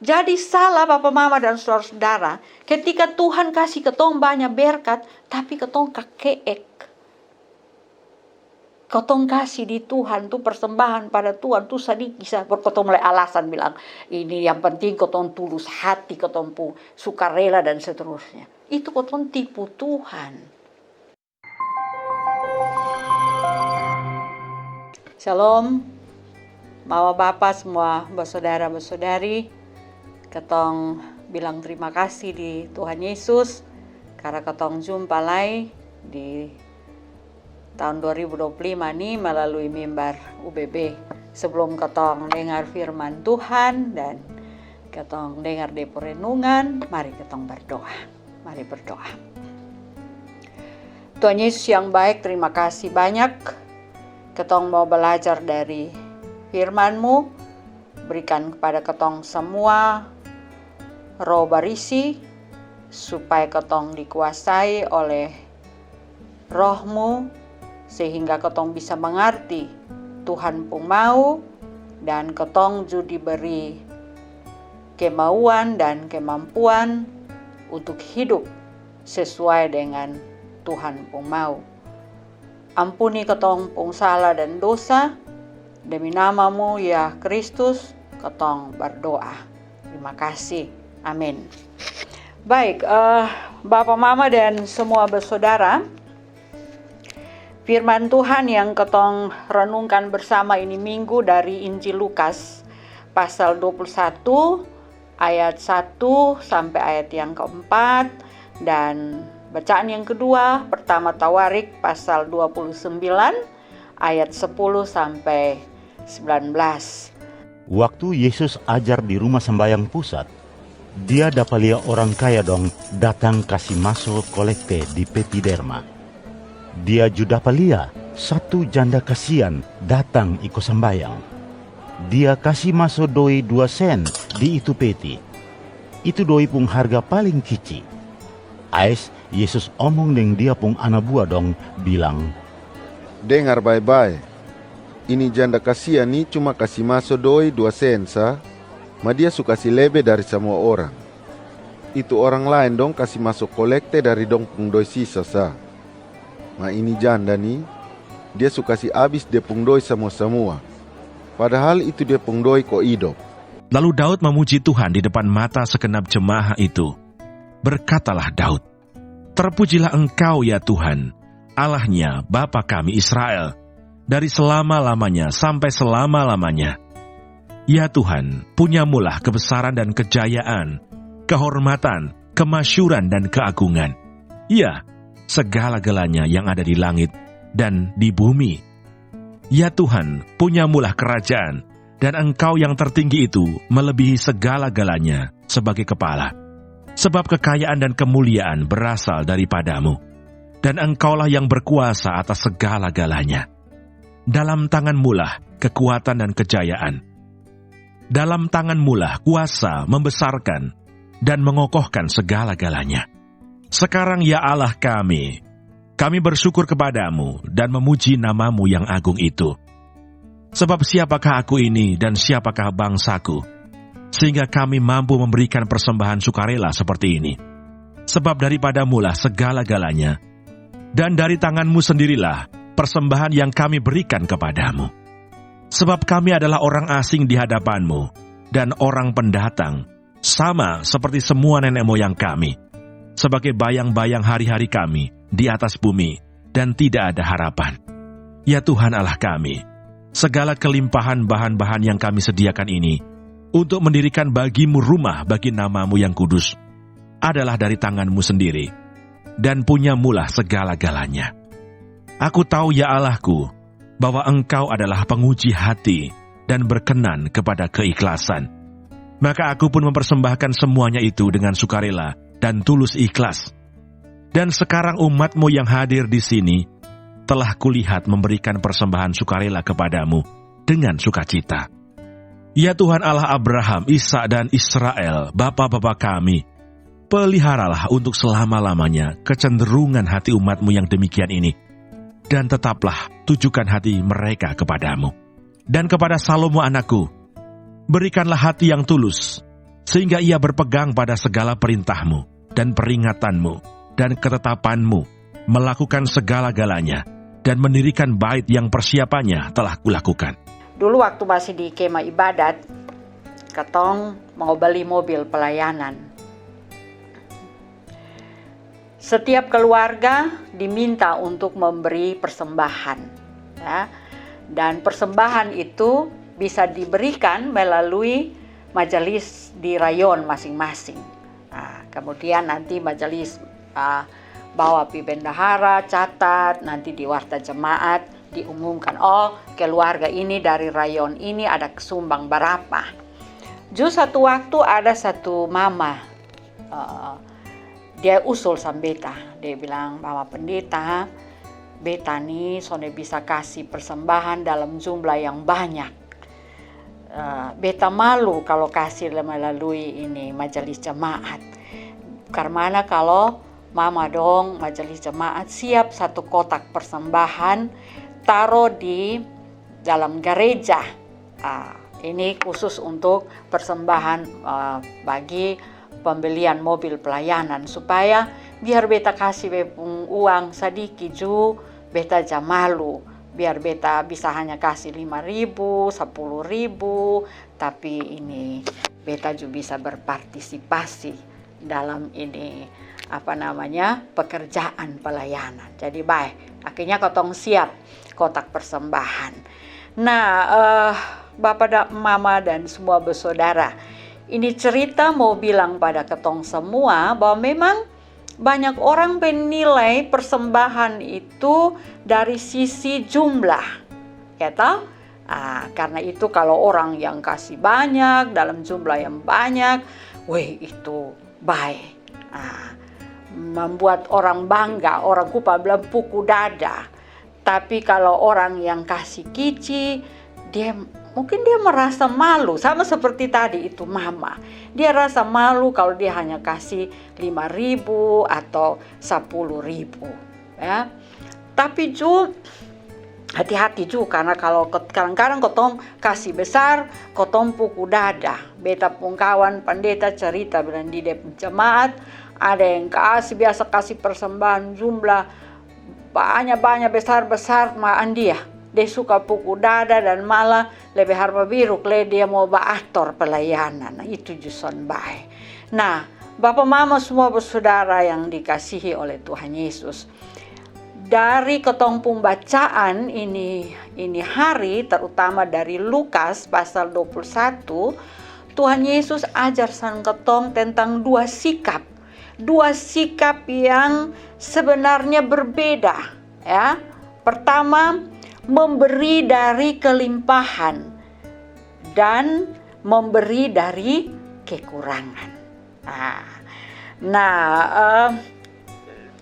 Jadi salah Bapak Mama dan saudara-saudara, ketika Tuhan kasih ketong banyak berkat, tapi ketong kekeek. Ketong kasih di Tuhan tuh persembahan pada Tuhan tuh sedikit, ketong mulai alasan bilang, ini yang penting ketong tulus hati, ketong pu sukarela dan seterusnya. Itu ketong tipu Tuhan. Shalom, Mama Bapak semua, bersaudara-bersaudari. Ketong bilang terima kasih di Tuhan Yesus karena ketong jumpa lagi di tahun 2025 ini melalui mimbar UBB. Sebelum ketong dengar firman Tuhan dan ketong dengar depo renungan, mari ketong berdoa. Mari berdoa. Tuhan Yesus yang baik, terima kasih banyak. Ketong mau belajar dari firman-Mu. Berikan kepada ketong semua roh barisi, supaya ketong dikuasai oleh roh-Mu, sehingga ketong bisa mengerti Tuhan pun mau, dan ketong juga diberi kemauan dan kemampuan untuk hidup sesuai dengan Tuhan pun mau. Ampuni ketong pun salah dan dosa, demi nama-Mu ya Kristus, ketong berdoa. Terima kasih. Amin. Baik, Bapak Mama dan semua bersaudara, firman Tuhan yang ketong renungkan bersama ini minggu dari Injil Lukas pasal 21 ayat 1 sampai ayat yang keempat, dan bacaan yang kedua pertama Tawarik pasal 29 ayat 10 sampai 19. Waktu Yesus ajar di rumah sembahyang pusat, dia dapat lihat orang kaya dong datang kasih masuk kolekte di peti derma. Dia juga dapat lihat satu janda kasihan datang ikut sembahyang. Dia kasih masuk doi 2 sen di itu peti. Itu doi pun harga paling kecil. Ais Yesus omong dengan dia pun anak buah dong, bilang, dengar baik-baik. Ini janda kasihan ni cuma kasih masuk doi 2 sen sa. Ma dia suka kasih lebih dari semua orang. Itu orang lain dong kasih masuk kolekte dari dong pung doi sisa sa. Ma ini janda nih, dia suka kasih habis dia pung doi semua. Padahal itu dia pung doi kok hidup. Lalu Daud memuji Tuhan di depan mata segenap jemaah itu. Berkatalah Daud, terpujilah Engkau ya Tuhan, Allahnya Bapa kami Israel, dari selama-lamanya sampai selama-lamanya. Ya Tuhan, punyamulah kebesaran dan kejayaan, kehormatan, kemasyuran dan keagungan. Ya, segala-galanya yang ada di langit dan di bumi. Ya Tuhan, punyamulah kerajaan, dan Engkau yang tertinggi itu melebihi segala-galanya sebagai kepala. Sebab kekayaan dan kemuliaan berasal daripadamu, dan Engkaulah yang berkuasa atas segala-galanya. Dalam tangan-Mulah kekuatan dan kejayaan. Dalam tangan-Mulah kuasa membesarkan dan mengokohkan segala-galanya. Sekarang ya Allah kami bersyukur kepadamu dan memuji nama-Mu yang agung itu. Sebab siapakah aku ini dan siapakah bangsaku, sehingga kami mampu memberikan persembahan sukarela seperti ini. Sebab daripadamu-lah segala-galanya, dan dari tangan-Mu sendirilah persembahan yang kami berikan kepadamu. Sebab kami adalah orang asing di hadapan-Mu, dan orang pendatang, sama seperti semua nenek moyang kami, sebagai bayang-bayang hari-hari kami di atas bumi, dan tidak ada harapan. Ya Tuhan Allah kami, segala kelimpahan bahan-bahan yang kami sediakan ini, untuk mendirikan bagi-Mu rumah bagi nama-Mu yang kudus, adalah dari tangan-Mu sendiri, dan punyamulah segala-galanya. Aku tahu ya Allahku, bahwa Engkau adalah penguji hati dan berkenan kepada keikhlasan. Maka aku pun mempersembahkan semuanya itu dengan sukarela dan tulus ikhlas. Dan sekarang umat-Mu yang hadir di sini telah kulihat memberikan persembahan sukarela kepadamu dengan sukacita. Ya Tuhan Allah Abraham, Ishak dan Israel, bapa-bapa kami, peliharalah untuk selama-lamanya kecenderungan hati umat-Mu yang demikian ini, dan tetaplah tujukan hati mereka kepadamu. Dan kepada Salomo anakku, berikanlah hati yang tulus, sehingga ia berpegang pada segala perintahmu dan peringatanmu dan ketetapanmu, melakukan segala-galanya, dan mendirikan bait yang persiapannya telah kulakukan. Dulu waktu masih di kemah ibadat, ketong mau beli mobil pelayanan. Setiap keluarga diminta untuk memberi persembahan, ya. Dan persembahan itu bisa diberikan melalui majelis di rayon masing-masing. Nah, kemudian nanti majelis bawa pi bendahara, catat, nanti di warta jemaat diumumkan, oh keluarga ini dari rayon ini ada kesumbang berapa. Satu waktu ada satu mama, dia usul sama beta, dia bilang, Mama Pendeta, beta nih sone bisa kasih persembahan dalam jumlah yang banyak. Beta malu kalau kasih melalui ini majelis jemaat. Karena kalau Mama dong majelis jemaat siap satu kotak persembahan taruh di dalam gereja. Ini khusus untuk persembahan bagi pembelian mobil pelayanan, supaya biar beta kasih uang sedikit ju beta jamalu, biar beta bisa hanya kasih 5.000, 10.000, tapi ini beta juga bisa berpartisipasi dalam ini pekerjaan pelayanan. Jadi baik, akhirnya kotong siap kotak persembahan. Nah, Bapak, Mama dan semua bersaudara, ini cerita mau bilang pada ketong semua bahwa memang banyak orang menilai persembahan itu dari sisi jumlah, ya toh? Karena itu kalau orang yang kasih banyak dalam jumlah yang banyak, weh itu baik, membuat orang bangga, orang kupa bilang puku dada. Tapi kalau orang yang kasih kici, mungkin dia merasa malu, sama seperti tadi itu mama. Dia rasa malu kalau dia hanya kasih 5.000 atau 10.000, ya. Tapi juga hati-hati juga, karena kalau kadang-kadang kotong kasih besar, kotong puku dada. Beta pun kawan pendeta cerita bilang di jemaat ada yang biasa kasih persembahan jumlah banyak besar-besar maan dia suka puku dada dan malah lebih harba biru dia mau baator pelayanan. Nah, itu juson baik. Nah, Bapak Mama semua bersaudara yang dikasihi oleh Tuhan Yesus, dari ketong pembacaan ini hari, terutama dari Lukas pasal 21, Tuhan Yesus ajar sang ketong tentang dua sikap yang sebenarnya berbeda, ya. Pertama, memberi dari kelimpahan dan memberi dari kekurangan.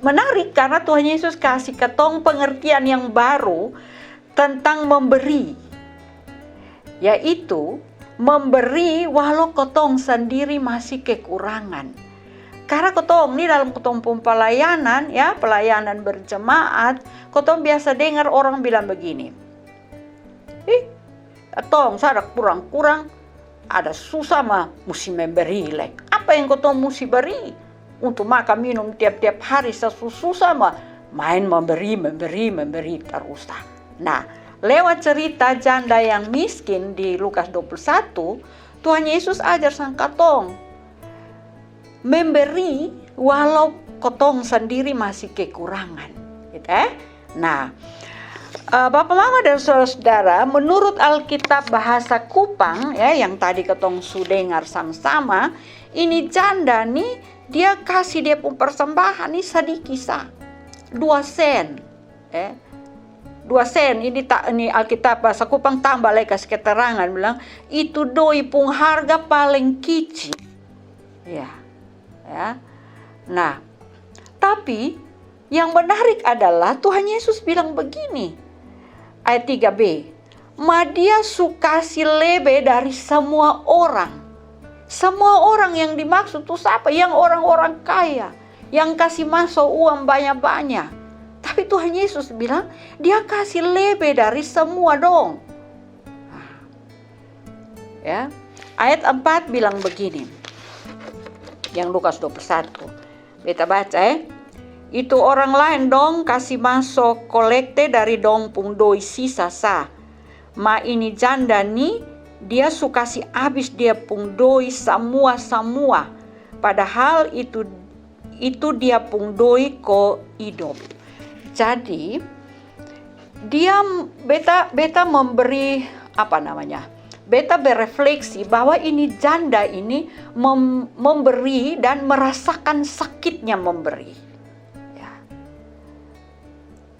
Menarik karena Tuhan Yesus kasih ketong pengertian yang baru tentang memberi, yaitu memberi walau ketong sendiri masih kekurangan. Karena ketong ini dalam ketong pelayanan, ya, pelayanan berjemaat, ketong biasa dengar orang bilang begini, ketong sada kurang-kurang, ada susah mah mesti memberi lek. Apa yang ketong mesti beri? Untuk makan minum tiap-tiap hari susah mah main memberi terus. Nah, lewat cerita janda yang miskin di Lukas 21, Tuhan Yesus ajar sang ketong memberi walau ketong sendiri masih kekurangan, gitu. Nah, Bapak Mama dan saudara, menurut Alkitab bahasa Kupang, ya, yang tadi ketong sudah dengar sama-sama, ini janda nih dia kasih dia pun persembahan nih sedikit 2 sen, 2 sen. Ini Alkitab bahasa Kupang tambah lagi kasih keterangan bilang itu doi pun harga paling kicik, ya. Nah, tapi yang menarik adalah Tuhan Yesus bilang begini, ayat 3b, dia suka si lebih dari semua orang. Semua orang yang dimaksud itu siapa? Yang orang-orang kaya, yang kasih masuk uang banyak-banyak. Tapi Tuhan Yesus bilang dia kasih lebih dari semua dong. Ya, ayat 4 bilang begini, Yang Lukas 21. Beta baca Itu orang lain dong kasih masuk kolekte dari dong pung doi sisa sa. Ma ini janda nih, dia suka si habis dia pung doi semua. Padahal itu dia pung doi ko hidup. Jadi dia beta memberi beta berefleksi bahwa ini janda ini memberi dan merasakan sakitnya memberi. Ya.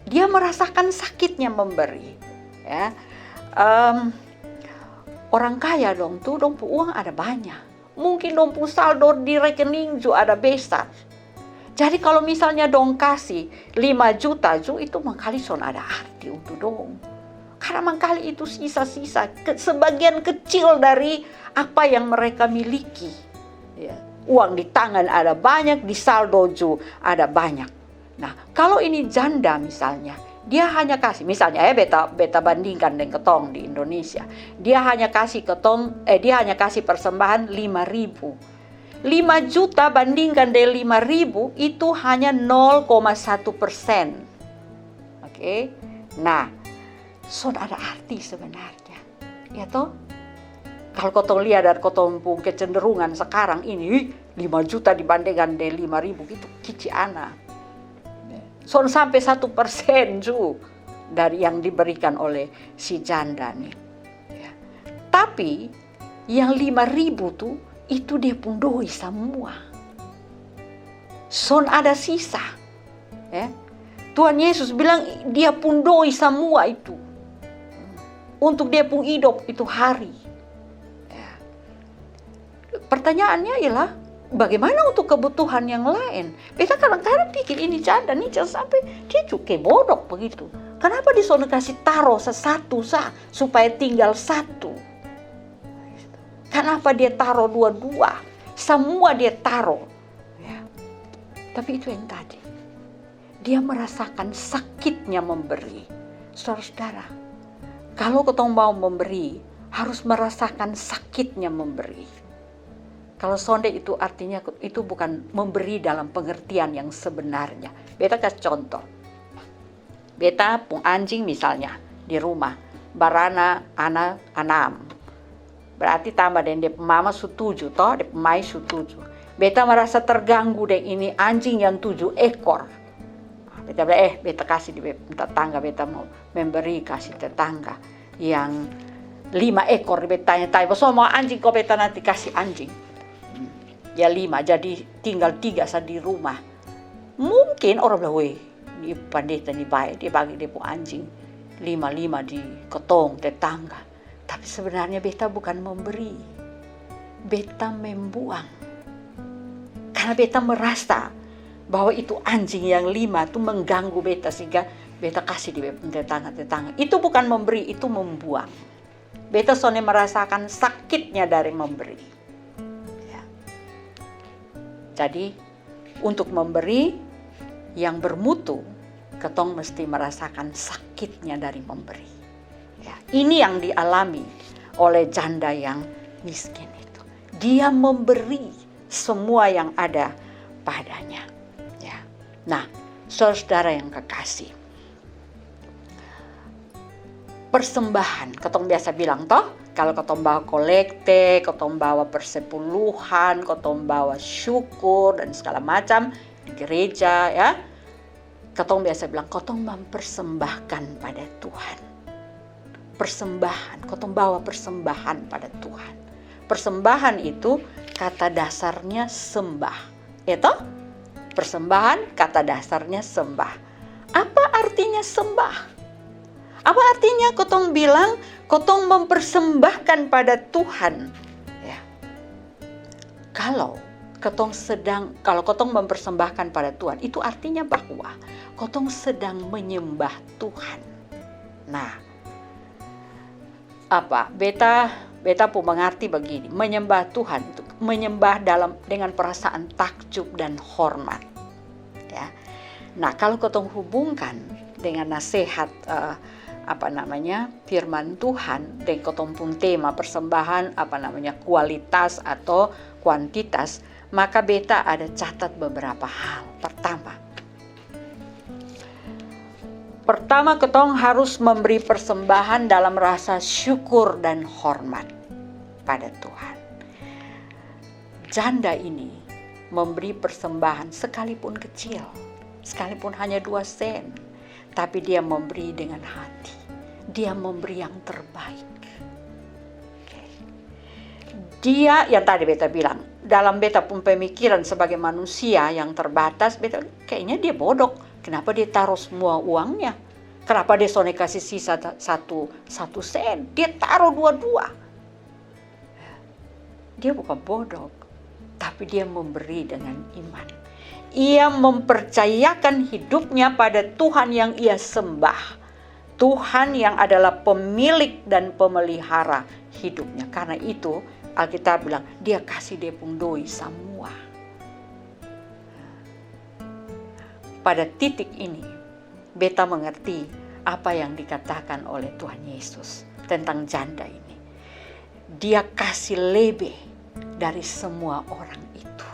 Dia merasakan sakitnya memberi. Ya. Orang kaya dong uang ada banyak. Mungkin dong saldo di rekening juga ada besar. Jadi kalau misalnya dong kasih 5 juta itu mangkali son ada arti untuk dong. Karena mangkali itu sisa-sisa, sebagian kecil dari apa yang mereka miliki. Ya. Uang di tangan ada banyak, di saldo juga ada banyak. Nah, kalau ini janda misalnya, dia hanya kasih, misalnya beta bandingkan dengan ketong di Indonesia. Dia hanya kasih persembahan 5.000. 5 juta bandingkan dengan 5.000 itu hanya 0,1%. Oke. Nah, son ada arti sebenarnya. Ya toh? Kalau kotong lihat dari kotong pun kecenderungan sekarang ini 5 juta dibandingkan dengan 5.000 itu kici ana. Son sampai 1% juga dari yang diberikan oleh si janda nih. Ya. Tapi yang 5.000 tuh itu dia pun doi semua. Son ada sisa. Ya. Tuhan Yesus bilang dia pun doi semua itu. Untuk dia pun hidup itu hari. Ya. Pertanyaannya ialah bagaimana untuk kebutuhan yang lain? Beta kadang-kadang pikir ini janda nih jangan sampai dia juga bodoh begitu. Kenapa disono kasih taruh satu supaya tinggal 1? Kenapa dia taruh 2? Semua dia taruh. Ya. Tapi itu yang tadi. Dia merasakan sakitnya memberi. Saudara-saudara, kalau ketong mau memberi, harus merasakan sakitnya memberi. Kalau sonde itu artinya itu bukan memberi dalam pengertian yang sebenarnya. Beta kasih contoh. Beta pung anjing misalnya di rumah, barana anak 6. Berarti tambah dan dia mama su 7 toh, dia mai su 7. Beta merasa terganggu dengan ini anjing yang 7 ekor. Beta bilang, beta kasih di tetangga, beta mau memberi kasih tetangga yang 5 ekor. Beta tanya, semua anjing kok beta nanti kasih anjing. Ya 5, jadi tinggal 3 saja di rumah. Mungkin orang bilang, ini pandeta ini baik, dia bagi dia pun anjing 5 di ketong tetangga. Tapi sebenarnya beta bukan memberi, beta membuang. Karena beta merasa bahwa itu anjing yang 5 itu mengganggu beta sehingga beta kasih di tetangga. Itu bukan memberi, itu membuang. Beta soalnya merasakan sakitnya dari memberi. Ya. Jadi untuk memberi yang bermutu, ketong mesti merasakan sakitnya dari memberi. Ya. Ini yang dialami oleh janda yang miskin itu. Dia memberi semua yang ada padanya. Ya. Nah, saudara yang kekasih, persembahan, ketong biasa bilang toh, kalau ketong bawa kolekte, ketong bawa persepuluhan, ketong bawa syukur dan segala macam di gereja ya. Ketong biasa bilang, ketong mempersembahkan pada Tuhan. Persembahan, ketong bawa persembahan pada Tuhan. Persembahan itu kata dasarnya sembah. Itu persembahan kata dasarnya sembah. Apa artinya sembah? Apa artinya ketong bilang ketong mempersembahkan pada Tuhan? Ya. Kalau ketong mempersembahkan pada Tuhan, itu artinya bahwa ketong sedang menyembah Tuhan. Nah, apa? Beta pun mengerti begini, menyembah Tuhan itu menyembah dengan perasaan takjub dan hormat. Ya. Nah, kalau ketong hubungkan dengan nasihat firman Tuhan dan ketong pun tema persembahan kualitas atau kuantitas, maka beta ada catat beberapa hal. Pertama, ketong harus memberi persembahan dalam rasa syukur dan hormat pada Tuhan. Janda ini memberi persembahan sekalipun kecil, sekalipun hanya 2 sen, tapi dia memberi dengan hati. Dia memberi yang terbaik. Dia, yang tadi beta bilang, dalam beta pun pemikiran sebagai manusia yang terbatas, beta kayaknya dia bodoh. Kenapa dia taruh semua uangnya? Kenapa dia soalnya kasih sisa satu sen? Dia taruh 2. Dia bukan bodoh, tapi dia memberi dengan iman. Ia mempercayakan hidupnya pada Tuhan yang ia sembah. Tuhan yang adalah pemilik dan pemelihara hidupnya. Karena itu Alkitab bilang, dia kasih depung doi semua. Pada titik ini, beta mengerti apa yang dikatakan oleh Tuhan Yesus tentang janda ini. Dia kasih lebih dari semua orang itu.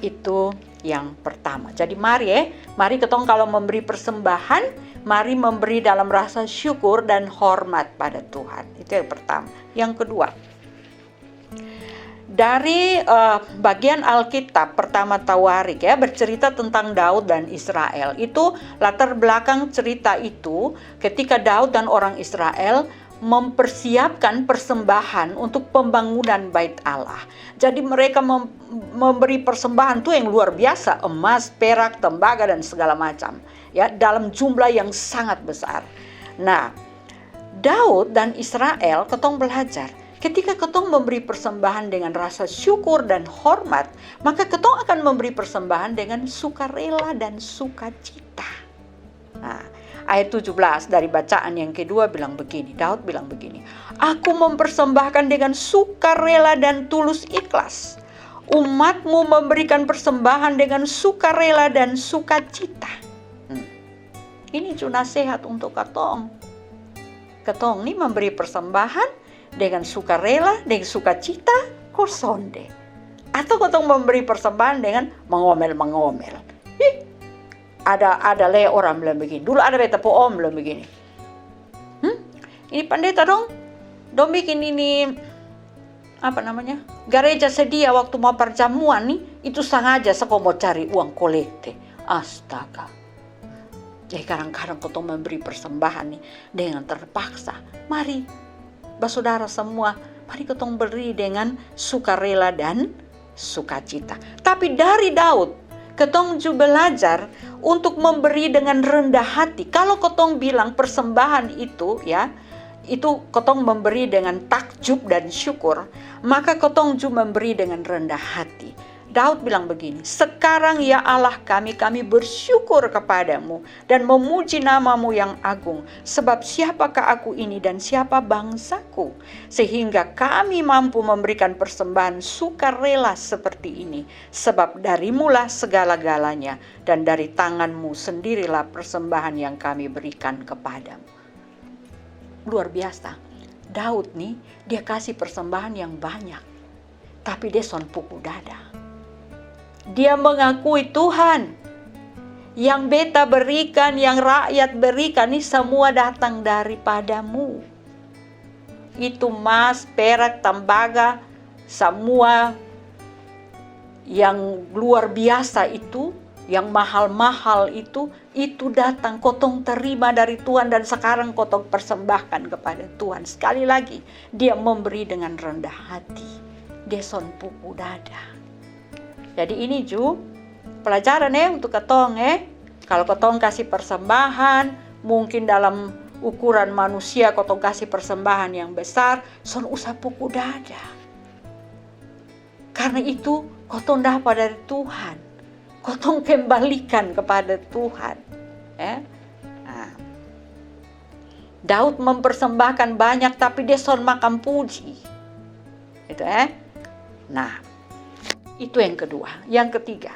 Itu yang pertama. Jadi mari ketong kalau memberi persembahan, mari memberi dalam rasa syukur dan hormat pada Tuhan. Itu yang pertama. Yang kedua, dari bagian Alkitab pertama Tawarik bercerita tentang Daud dan Israel. Itu latar belakang cerita itu ketika Daud dan orang Israel mempersiapkan persembahan untuk pembangunan bait Allah. Jadi mereka memberi persembahan tuh yang luar biasa, emas, perak, tembaga dan segala macam, ya, dalam jumlah yang sangat besar. Nah, Daud dan Israel ketong belajar, ketika ketong memberi persembahan dengan rasa syukur dan hormat, maka ketong akan memberi persembahan dengan sukarela dan sukacita. Nah, ayat 17 dari bacaan yang kedua bilang begini, Daud bilang begini, aku mempersembahkan dengan sukarela dan tulus ikhlas. Umatmu memberikan persembahan dengan sukarela dan sukacita. Ini juga nasihat untuk ketong. Ketong ini memberi persembahan dengan sukarela, dengan sukacita, kosonde. Atau ketong memberi persembahan dengan mengomel-mengomel. Ada le orang bilang begini. Dulu ada beta po om bilang begini. Ini pendeta dong bikin ini apa namanya? Gereja sedia waktu mau perjamuan nih, itu sengaja saya mau cari uang kolekte. Astaga. Jadi kadang-kadang ketong memberi persembahan nih dengan terpaksa. Mari, saudara semua, mari ketong beri dengan sukarela dan sukacita. Tapi dari Daud, ketong juga belajar untuk memberi dengan rendah hati. Kalau ketong bilang persembahan itu ya, itu ketong memberi dengan takjub dan syukur, maka ketong juga memberi dengan rendah hati. Daud bilang begini, sekarang ya Allah kami bersyukur kepadamu dan memuji namamu yang agung. Sebab siapakah aku ini dan siapa bangsaku, sehingga kami mampu memberikan persembahan sukarela seperti ini. Sebab darimulah segala-galanya dan dari tanganmu sendirilah persembahan yang kami berikan kepadamu. Luar biasa. Daud nih, dia kasih persembahan yang banyak. Tapi dia son pukul dada. Dia mengakui Tuhan, yang beta berikan, yang rakyat berikan ini semua datang daripadamu. Itu emas, perak, tembaga, semua yang luar biasa itu, yang mahal-mahal itu datang kotong terima dari Tuhan dan sekarang kotong persembahkan kepada Tuhan. Sekali lagi, dia memberi dengan rendah hati. Dia son pupu dada. Jadi ini juga pelajaran untuk ketong Kalau ketong kasih persembahan, mungkin dalam ukuran manusia ketong kasih persembahan yang besar, son usah puku dada. Karena itu ketong dapat dari Tuhan. Ketong kembalikan kepada Tuhan. Nah. Daud mempersembahkan banyak tapi dia son makan puji. Itu Nah, itu yang kedua. Yang ketiga,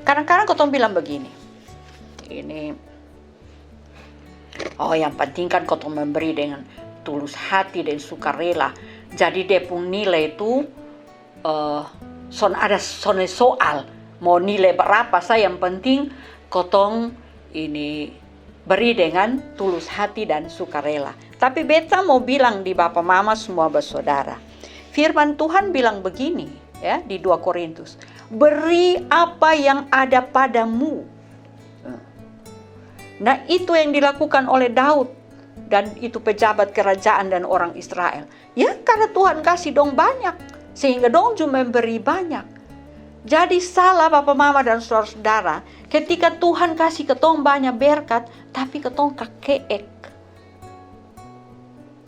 kadang-kadang ketong bilang begini, ini yang penting kan ketong memberi dengan tulus hati dan sukarela. Jadi dia pun nilai itu ada soal mau nilai berapa saya, yang penting kotong ini beri dengan tulus hati dan sukarela. Tapi beta mau bilang di Bapak Mama semua bersaudara, firman Tuhan bilang begini ya di 2 Korintus, beri apa yang ada padamu. Nah itu yang dilakukan oleh Daud dan itu pejabat kerajaan dan orang Israel. Ya karena Tuhan kasih dong banyak, sehingga dong cuma memberi banyak. Jadi salah Bapak Mama dan saudara-saudara ketika Tuhan kasih ketong banyak berkat, tapi ketong kekeek.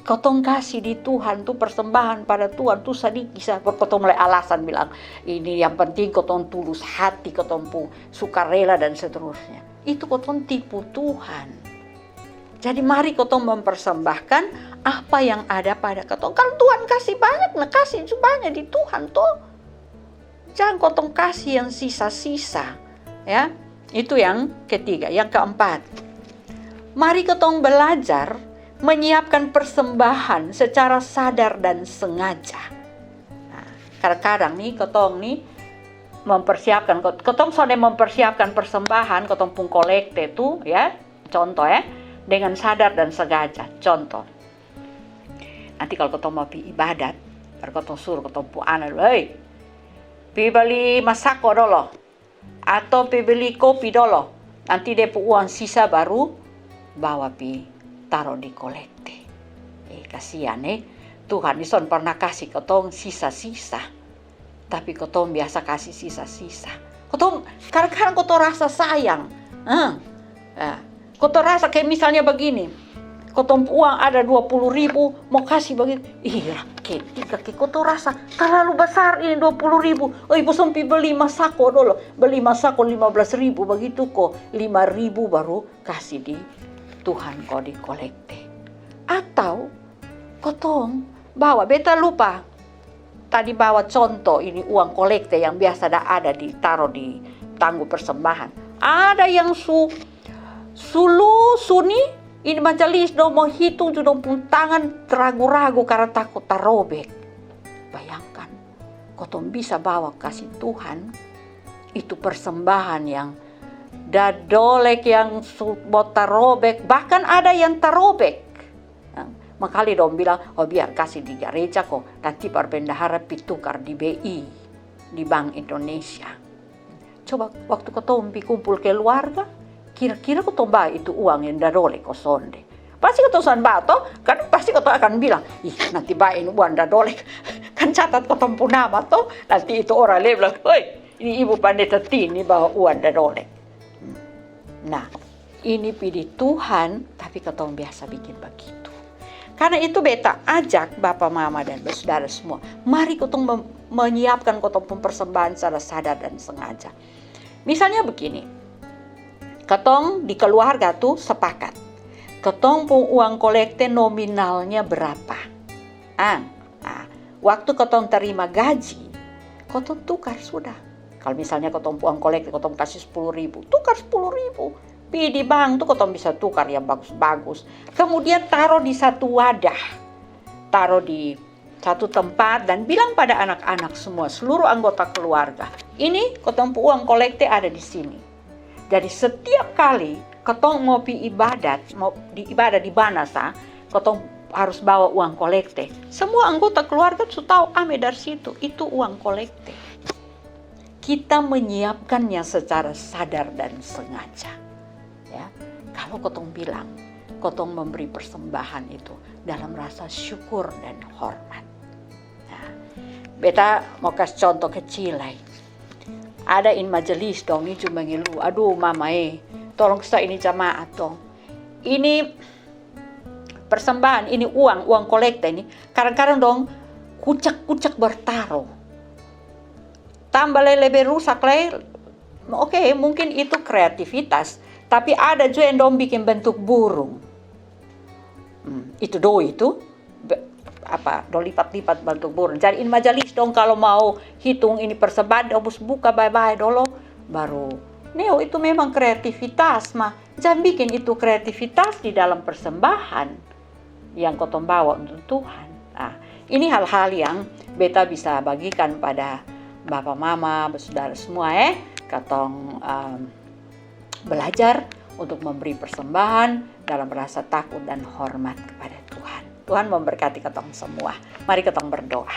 Ketong kasih di Tuhan tuh persembahan pada Tuhan tuh sedikit, ketong mulai alasan bilang ini yang penting ketong tulus hati, ketong pun sukarela dan seterusnya. Itu ketong tipu Tuhan. Jadi mari ketong mempersembahkan apa yang ada pada ketong. Kalau Tuhan kasih banyak, nah kasih banyak di Tuhan tuh. Jangan ketong kasih yang sisa-sisa. Ya, itu yang ketiga. Yang keempat, mari ketong belajar menyiapkan persembahan secara sadar dan sengaja. Nah, kadang-kadang nih ketong nih mempersiapkan, ketong sudah mempersiapkan persembahan, ketong pun kolekte tuh ya, contoh ya, dengan sadar dan sengaja. Contoh, nanti kalau ketong mau pergi ibadat, baru ketong suruh ketong pun anak, hey, pergi beli masako dulu, atau pergi beli kopi dulu, nanti dia pun uang sisa baru bawa pergi taruh di kolekte. Kasihan Tuhan ison pernah kasih ketong sisa-sisa, tapi ketong biasa kasih sisa-sisa. Ketong kadang-kadang ketong rasa sayang. Ketong rasa kayak misalnya begini, ketong uang ada 20.000 mau kasih begini. Iya, ketika ketong rasa terlalu besar ini 20.000. Oh, ibu sampai beli masako dulu. Beli masako 15.000 begitu kok. 5.000 baru kasih di Tuhan kau di kolekte. Atau ketong bawa, beta lupa tadi bawa contoh ini uang kolekte yang biasa ada ditaruh di tangguh persembahan. Ada yang suni ini majelis dong mau hitung sudah pun tangan ragu-ragu karena takut tarobek. Bayangkan, ketong bisa bawa kasih Tuhan itu persembahan yang dadolek, yang tarobek, bahkan ada yang tarobek. Makali dong bilang, oh biar kasih di gereja kok, nanti perbendahara pitukar di BI, di Bank Indonesia. Coba waktu ketong kumpul keluarga, kira-kira ketong bawa itu uang yang dadolek kok sonde. Pasti ketong san bato, kan pasti ketong akan bilang, ih nanti bawain uang dadolek, kan catat ketong pun nama toh, nanti itu orang lain bilang, woi ini ibu pendeta Tini bawa uang dadolek. Nah, ini pilih Tuhan, tapi ketong biasa bikin begitu. Karena itu beta ajak Bapak Mama dan saudara semua, mari ketong menyiapkan ketong persembahan secara sadar dan sengaja. Misalnya begini, ketong di keluarga tuh sepakat, ketong pun uang kolekte nominalnya berapa. Waktu ketong terima gaji, ketong tukar sudah. Kalau misalnya ketong uang kolekte, ketong kasih 10.000, tukar 10.000. Di bank tuh ketong bisa tukar yang bagus-bagus. Kemudian taruh di satu wadah, taruh di satu tempat dan bilang pada anak-anak semua, seluruh anggota keluarga, ini ketong uang kolekte ada di sini. Jadi setiap kali ketong mau pi ibadat, mau di ibadah di Banasa, ketong harus bawa uang kolekte. Semua anggota keluarga sudah tahu ame dari situ, itu uang kolekte. Kita menyiapkannya secara sadar dan sengaja. Ya, kalau ketong bilang, ketong memberi persembahan itu dalam rasa syukur dan hormat. Nah, beta mau kasih contoh kecil lah. Ada in majelis dong, ini cuma ngeluh, aduh mama tolong kita ini jamaah dong. Ini persembahan, ini uang kolekte ini, kadang-kadang dong kucak-kucak bertaruh. Tambah lebih rusak lah. Oke, mungkin itu kreativitas. Tapi ada juga yang dong bikin bentuk burung. Itu do lipat-lipat bentuk burung. Jadi in majelis dong kalau mau hitung ini persembahan, obus buka bye-bye dulu baru. Neo itu memang kreativitas mah. Jangan bikin itu kreativitas di dalam persembahan. yang kotong bawa untuk Tuhan. Ini hal-hal yang beta bisa bagikan pada Bapak Mama, saudara semua katong belajar untuk memberi persembahan dalam rasa takut dan hormat kepada Tuhan. Tuhan memberkati katong semua. Mari katong berdoa.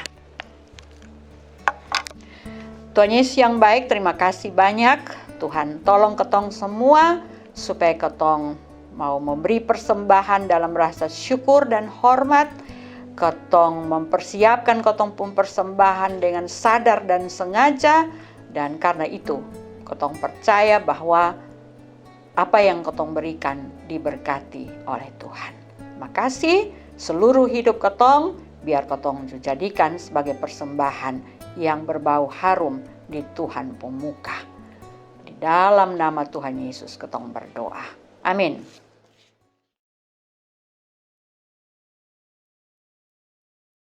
Tuhan Yesus yang baik, terima kasih banyak. Tuhan tolong katong semua supaya katong mau memberi persembahan dalam rasa syukur dan hormat. Katong mempersiapkan katong pun persembahan dengan sadar dan sengaja. Dan karena itu, katong percaya bahwa apa yang katong berikan diberkati oleh Tuhan. Makasih seluruh hidup katong, biar katong dijadikan sebagai persembahan yang berbau harum di Tuhan pemuka. Di dalam nama Tuhan Yesus katong berdoa. Amin.